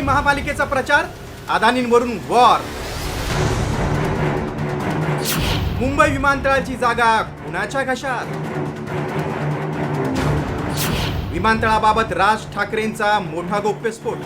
महापालिकेचा प्रचार, अदानींवरून वॉर. मुंबई विमानतळाची जागा कुणाच्या घशात? विमानतळाबाबत राज ठाकरेंचा मोठा गौप्यस्फोट.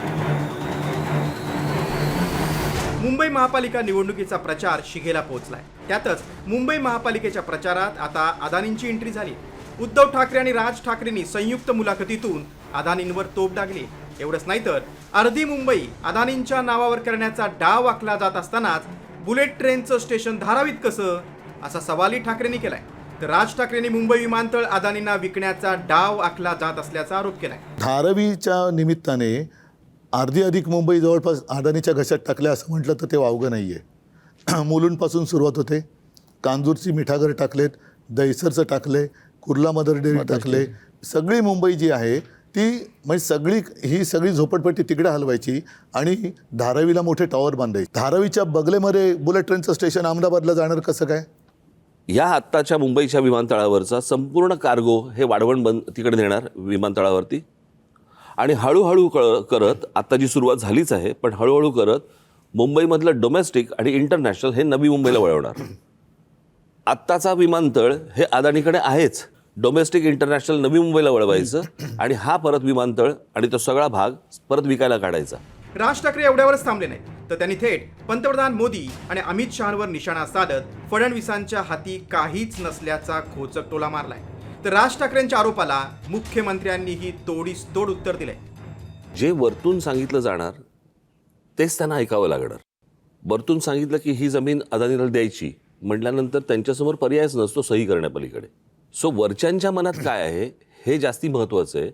मुंबई महापालिका निवडणुकीचा प्रचार शिगेला पोहोचलाय. त्यातच मुंबई महापालिकेच्या प्रचारात आता अदानींची एंट्री झाली. उद्धव ठाकरे आणि राज ठाकरेंनी संयुक्त मुलाखतीतून अदानींवर तोफ डागली. एवढंच नाही तर अर्धी मुंबई अदानींच्या नावावर करण्याचा डाव आखला जात असतानाच बुलेट ट्रेनचं स्टेशन धारावीत कसं, असा सवालही ठाकरेंनी केलाय. तर राज ठाकरेंनी मुंबई विमानतळ अदानींना विकण्याचा डाव आखला जात असल्याचा आरोप केलाय. धारावीच्या निमित्ताने अर्धी अधिक मुंबई जवळपास अदानीच्या घशात टाकल्या असं म्हटलं तर ते वावगं नाही आहे. मुलुंडपासून सुरुवात होते. कांजूरची मिठागर टाकलेत, दहिसरचं टाकले, कुर्ला मदर डेअरी टाकले. सगळी मुंबई जी आहे ती म्हणजे ही सगळी झोपडपट्टी तिकडे हलवायची आणि धारावीला मोठे टॉवर बांधायचे. धारावीच्या बगलेमध्ये बुलेट ट्रेनचं स्टेशन अहमदाबादला जाणार कसं काय? या आत्ताच्या मुंबईच्या विमानतळावरचा संपूर्ण कार्गो हे वाढवण तिकडे नेणार विमानतळावरती आणि हळूहळू करत आत्ता जी सुरुवात झालीच आहे, पण हळूहळू करत मुंबईमधलं डोमेस्टिक आणि इंटरनॅशनल हे नवी मुंबईला वळवणार. आत्ताचा विमानतळ हे अदानीकडे आहेच. डोमेस्टिक इंटरनॅशनल नवी मुंबईला वळवायचं आणि हा परत विमानतळ आणि तो सगळा भाग परत विकायला काढायचा. राज ठाकरे एवढ्यावरच थांबले नाही, तर त्यांनी थेट पंतप्रधान मोदी आणि अमित शहांवर निशाणा साधत फडणवीसांच्या हाती काहीच नसल्याचा खोचक टोला मारलाय. तर राज ठाकरेंच्या आरोपाला मुख्यमंत्र्यांनीही तोडीस तोड उत्तर दिलंय. जे वरतून सांगितलं जाणार तेच त्यांना ऐकावं लागणार. वरतून सांगितलं की ही जमीन अदानीला द्यायची म्हटल्यानंतर त्यांच्यासमोर पर्यायच नसतो सही करण्यापलीकडे. सो वरच्यांच्या मनात काय आहे हे जास्ती महत्त्वाचं आहे.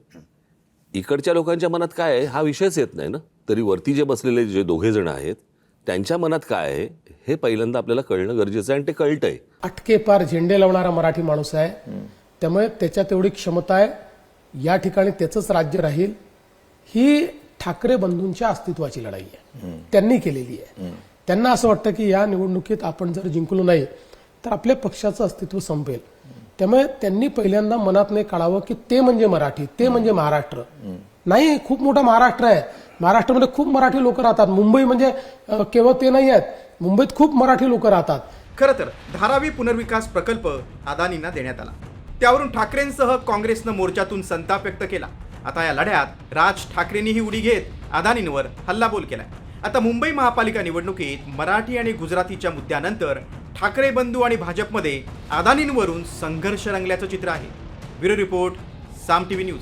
इकडच्या लोकांच्या मनात काय आहे हा विषयच येत नाही ना. तरी वरती जे बसलेले जे दोघे जण आहेत त्यांच्या मनात काय आहे हे पहिल्यांदा आपल्याला कळणं गरजेचं आहे आणि ते कळतंय. अटके पार झेंडे लावणारा मराठी माणूस आहे, त्यामुळे त्याच्यात एवढी क्षमता आहे. या ठिकाणी त्याचंच राज्य राहील. ही ठाकरे बंधूंच्या अस्तित्वाची लढाई आहे, त्यांनी केलेली आहे. त्यांना असं वाटतं की या निवडणुकीत आपण जर जिंकलो नाही तर आपल्या पक्षाचं अस्तित्व संपेल. त्यामुळे त्यांनी पहिल्यांदा मनात नाही काढावं की ते म्हणजे मराठी, ते म्हणजे महाराष्ट्र नाही. खूप मोठा महाराष्ट्र आहे. महाराष्ट्रामध्ये खूप मराठी लोक राहतात. मुंबई म्हणजे केवळ ते नाही आहेत, मुंबईत खूप मराठी लोक राहतात. खरं तर धारावी पुनर्विकास प्रकल्प अदानींना देण्यात आला. त्यावरून ठाकरेंसह काँग्रेसनं मोर्चातून संताप व्यक्त केला. आता या लढ्यात राज ठाकरेंनी ही उडी घेत अदानींवर हल्लाबोल केलाय. आता मुंबई महापालिका निवडणुकीत मराठी आणि गुजरातीच्या मुद्द्यानंतर ठाकरे बंधू आणि भाजपमध्ये अदानींवरून संघर्ष रंगल्याचं चित्र आहे. ब्युरो रिपोर्ट, साम टीव्ही न्यूज.